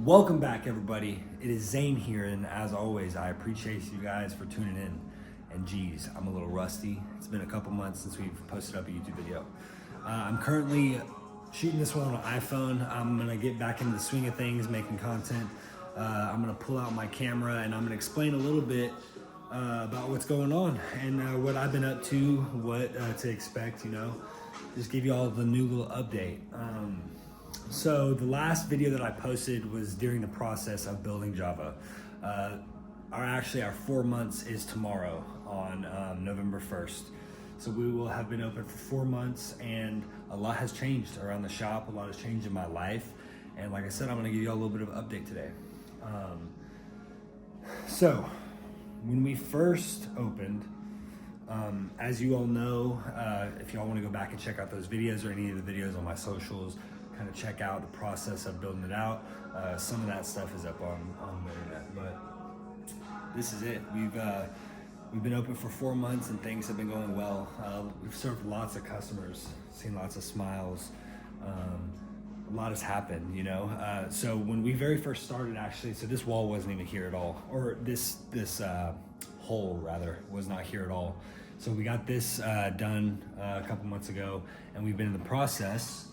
Welcome back, everybody. It is Zane here, and as always, I appreciate you guys for tuning in. And geez, I'm a little rusty. It's been a couple months since we've posted up a YouTube video. I'm currently shooting this one on an iPhone. I'm gonna get back into the swing of things, making content. I'm gonna pull out my camera and I'm gonna explain a little bit about what's going on and what I've been up to, what to expect, just give you all the new little update. So the last video that I posted was during the process of building Java. Our 4 months is tomorrow on November 1st. So we will have been open for 4 months and a lot has changed around the shop. A lot has changed in my life. And like I said, I'm gonna give you all a little bit of an update today. So when we first opened, as you all know, if y'all wanna go back and check out those videos or any of the videos on my socials, kind of check out the process of building it out. Some of that stuff is up on the internet, but this is it. We've been open for 4 months and things have been going well. We've served lots of customers, seen lots of smiles. A lot has happened, So when we very first started, actually, so this wall wasn't even here at all, or this hole rather was not here at all. So we got this done a couple months ago, and we've been in the process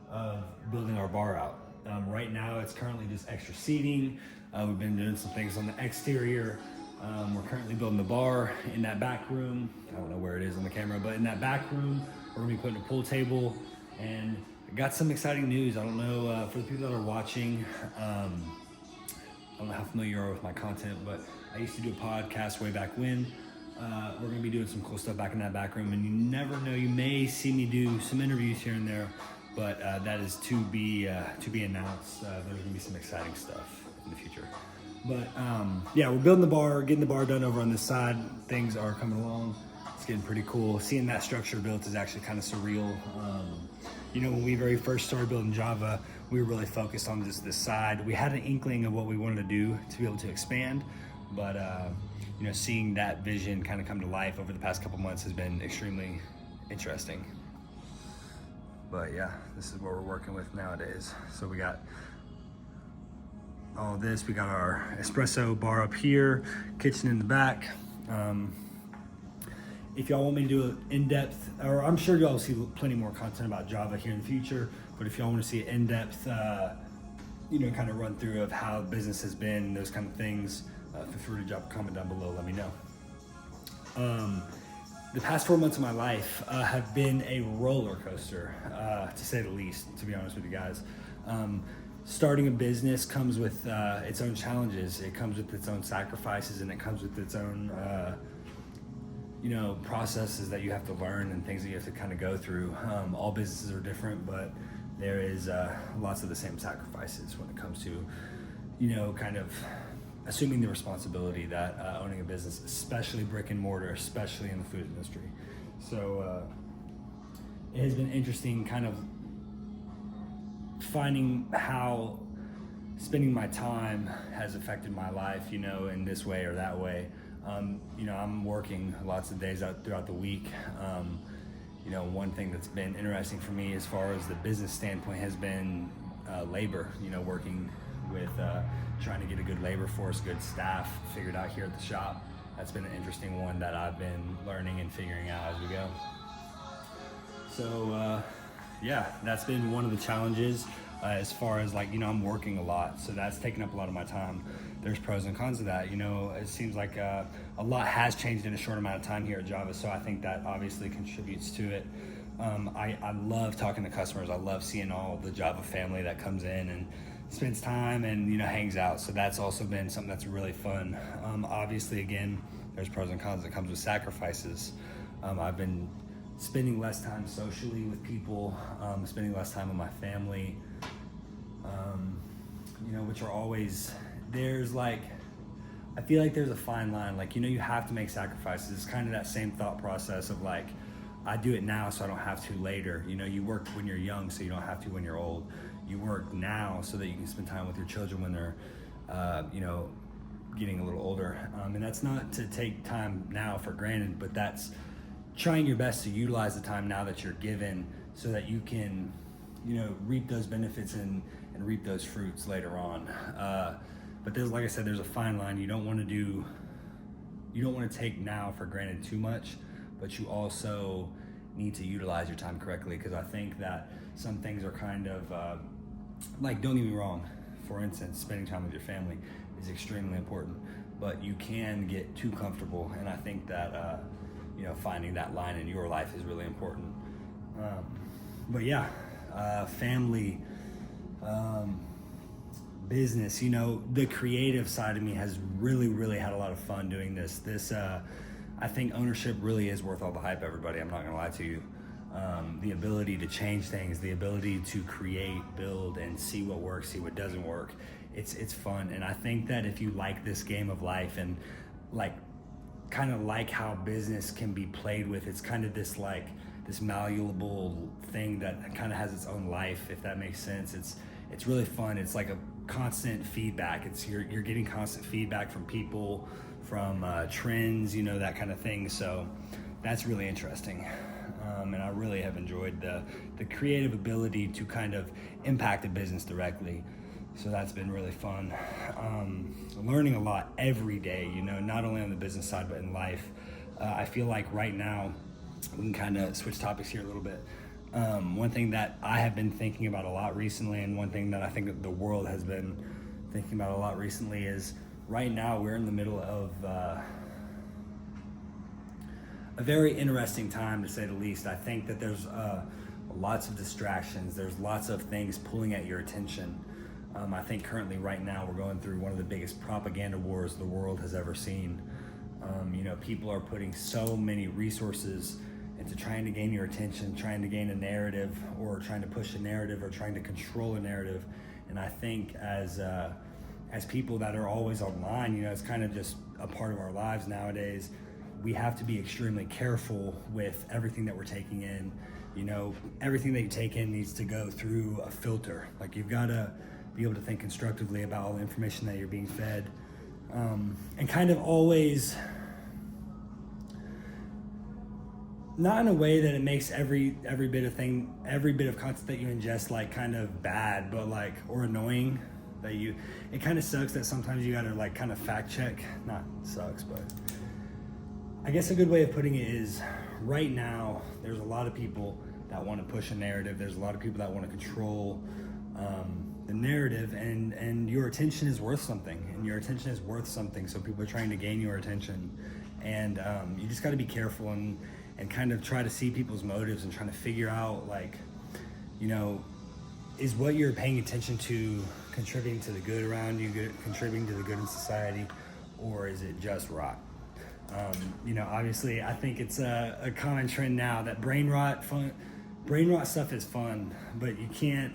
of building our bar out. Right now it's currently just extra seating. We've been doing some things on the exterior. We're currently building the bar in that back room. I don't know where it is on the camera, but in that back room, we're gonna be putting a pool table, and I got some exciting news. I don't know, for the people that are watching, I don't know how familiar you are with my content, but I used to do a podcast way back when. We're gonna be doing some cool stuff back in that back room, and you never know, you may see me do some interviews here and there, but that is to be announced. There's gonna be some exciting stuff in the future. But yeah, we're building the bar, getting the bar done over on this side. Things are coming along. It's getting pretty cool. Seeing that structure built is actually kind of surreal. When we very first started building Java, we were really focused on just this side. We had an inkling of what we wanted to do to be able to expand, but seeing that vision kind of come to life over the past couple months has been extremely interesting. But yeah, this is what we're working with nowadays. So we got all this. We got our espresso bar up here, kitchen in the back. If y'all want me to do an in-depth, or I'm sure y'all will see plenty more content about Java here in the future, but if y'all want to see an in-depth, kind of run through of how business has been, those kind of things, feel free to drop a comment down below, let me know. The past 4 months of my life have been a roller coaster, to say the least, to be honest with you guys. Starting a business comes with its own challenges. It comes with its own sacrifices, and it comes with its own, processes that you have to learn and things that you have to kind of go through. All businesses are different, but there is lots of the same sacrifices when it comes to, kind of assuming the responsibility that owning a business, especially brick and mortar, especially in the food industry. So it has been interesting kind of finding how spending my time has affected my life, in this way or that way. I'm working lots of days out throughout the week. One thing that's been interesting for me as far as the business standpoint has been labor, working with trying to get a good labor force, good staff figured out here at the shop. That's been an interesting one that I've been learning and figuring out as we go. So yeah, that's been one of the challenges as far as I'm working a lot, so that's taken up a lot of my time. There's pros and cons of that. It seems like a lot has changed in a short amount of time here at Java, so I think that obviously contributes to it. I love talking to customers. I love seeing all the Java family that comes in and spends time and hangs out, so that's also been something that's really fun. Obviously, again, there's pros and cons that comes with sacrifices. I've been spending less time socially with people, spending less time with my family, which are always, I feel like there's a fine line, you have to make sacrifices. It's kind of that same thought process of I do it now so I don't have to later. You work when you're young so you don't have to when you're old. You work now so that you can spend time with your children when they're, getting a little older. And that's not to take time now for granted, but that's trying your best to utilize the time now that you're given so that you can, reap those benefits and and reap those fruits later on. But there's, like I said, there's a fine line. You don't want to take now for granted too much, but you also need to utilize your time correctly, because I think that some things are kind of like, don't get me wrong, for instance, spending time with your family is extremely important, but you can get too comfortable, and I think that finding that line in your life is really important. But yeah, family, business, the creative side of me has really had a lot of fun doing this. I think ownership really is worth all the hype, everybody. I'm not gonna lie to you. The ability to change things, the ability to create, build, and see what works, see what doesn't work. It's fun. And I think that if you like this game of life and kind of like how business can be played with, it's kind of this malleable thing that kind of has its own life, if that makes sense. It's really fun. It's like a constant feedback. You're getting constant feedback from people, from trends, that kind of thing. So that's really interesting. And I really have enjoyed the creative ability to kind of impact a business directly. So that's been really fun. Learning a lot every day, not only on the business side, but in life. I feel like right now, we can kind of switch topics here a little bit. One thing that I have been thinking about a lot recently, and one thing that I think that the world has been thinking about a lot recently, is right now we're in the middle of a very interesting time, to say the least. I think that there's lots of distractions. There's lots of things pulling at your attention. I think currently right now we're going through one of the biggest propaganda wars the world has ever seen. People are putting so many resources into trying to gain your attention, trying to gain a narrative, or trying to push a narrative, or trying to control a narrative. And I think as people that are always online, it's kind of just a part of our lives nowadays. We have to be extremely careful with everything that we're taking in. Everything that you take in needs to go through a filter. Like, you've got to be able to think constructively about all the information that you're being fed, and kind of always, not in a way that it makes every bit of content that you ingest kind of bad, but or annoying. It kind of sucks that sometimes you gotta kind of fact check. Not sucks, but I guess a good way of putting it is, right now there's a lot of people that want to push a narrative. There's a lot of people that want to control the narrative, and your attention is worth something, so people are trying to gain your attention, and you just got to be careful and kind of try to see people's motives, and trying to figure out is what you're paying attention to contributing to the good around you, contributing to the good in society, or is it just rot? Obviously I think it's a common trend now that brain rot stuff is fun, but you can't,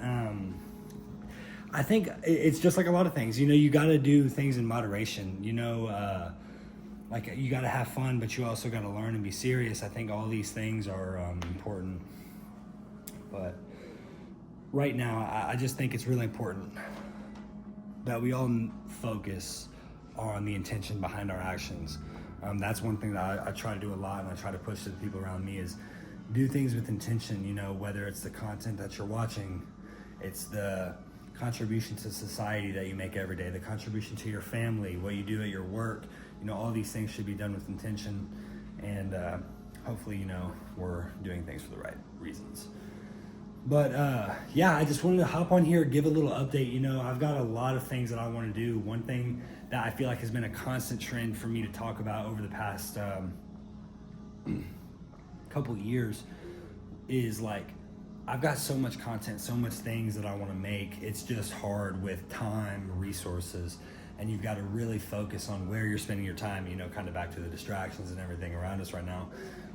I think it's just like a lot of things, you got to do things in moderation, you got to have fun, but you also got to learn and be serious. I think all these things are important, but right now I just think it's really important that we all focus on the intention behind our actions. That's one thing that I try to do a lot, and I try to push to the people around me, is do things with intention, whether it's the content that you're watching, it's the contribution to society that you make every day, the contribution to your family, what you do at your work, all these things should be done with intention, and hopefully, we're doing things for the right reasons. But I just wanted to hop on here, give a little update. I've got a lot of things that I want to do. One thing that I feel like has been a constant trend for me to talk about over the past couple years is I've got so much content, so much things that I want to make. It's just hard with time, resources, and you've got to really focus on where you're spending your time, kind of back to the distractions and everything around us right now.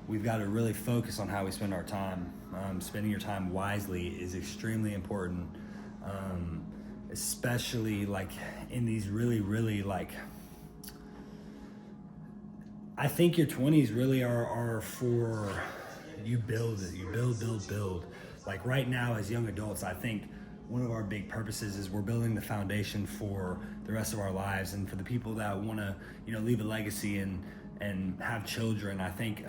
We've got to really focus on how we spend our time. Spending your time wisely is extremely important, especially in these really I think your 20s really are for you build. Right now as young adults, I think one of our big purposes is we're building the foundation for the rest of our lives, and for the people that want to leave a legacy and have children. I think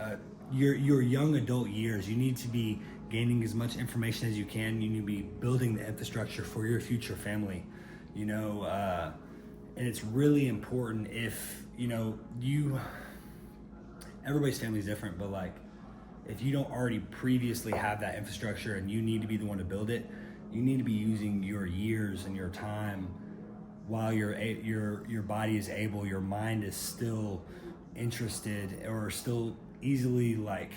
your young adult years, you need to be gaining as much information as you can. You need to be building the infrastructure for your future family, you know, and it's really important if, you know, everybody's family is different, but like, if you don't already previously have that infrastructure and you need to be the one to build it, you need to be using your years and your time while your body is able, your mind is still interested or still easily, like,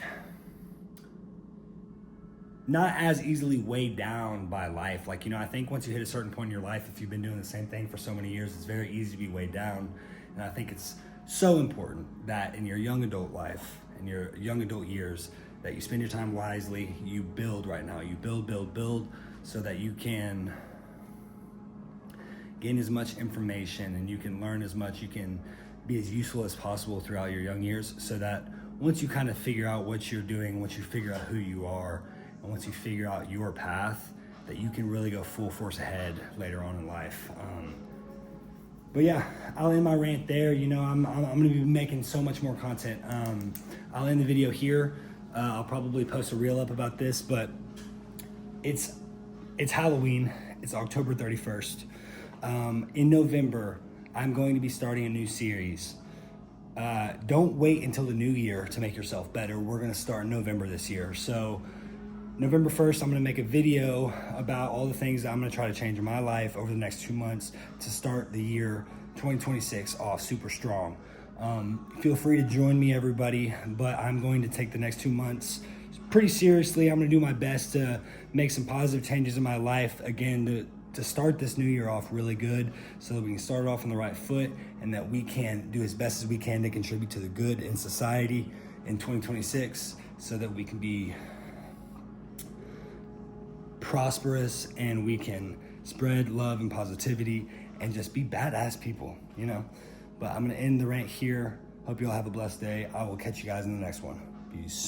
not as easily weighed down by life. Like, you know, I think once you hit a certain point in your life, if you've been doing the same thing for so many years, it's very easy to be weighed down. And I think it's so important that in your young adult life, in your young adult years, that you spend your time wisely, you build right now, you build, so that you can gain as much information and you can learn as much, you can be as useful as possible throughout your young years, so that once you kind of figure out what you're doing, once you figure out who you are, and once you figure out your path, that you can really go full force ahead later on in life. But yeah, I'll end my rant there. You know, I'm gonna be making so much more content. I'll end the video here. I'll probably post a reel up about this, but it's Halloween. It's October 31st. In November, I'm going to be starting a new series. Don't wait until the new year to make yourself better. We're gonna start in November this year. So November 1st, I'm gonna make a video about all the things that I'm gonna try to change in my life over the next 2 months to start the year 2026 off super strong. Feel free to join me, everybody, but I'm going to take the next 2 months pretty seriously. I'm gonna do my best to make some positive changes in my life, again, to start this new year off really good, so that we can start off on the right foot and that we can do as best as we can to contribute to the good in society in 2026, so that we can be prosperous and we can spread love and positivity and just be badass people, you know. But I'm gonna end the rant here. Hope you all have a blessed day. I will catch you guys in the next one. Peace.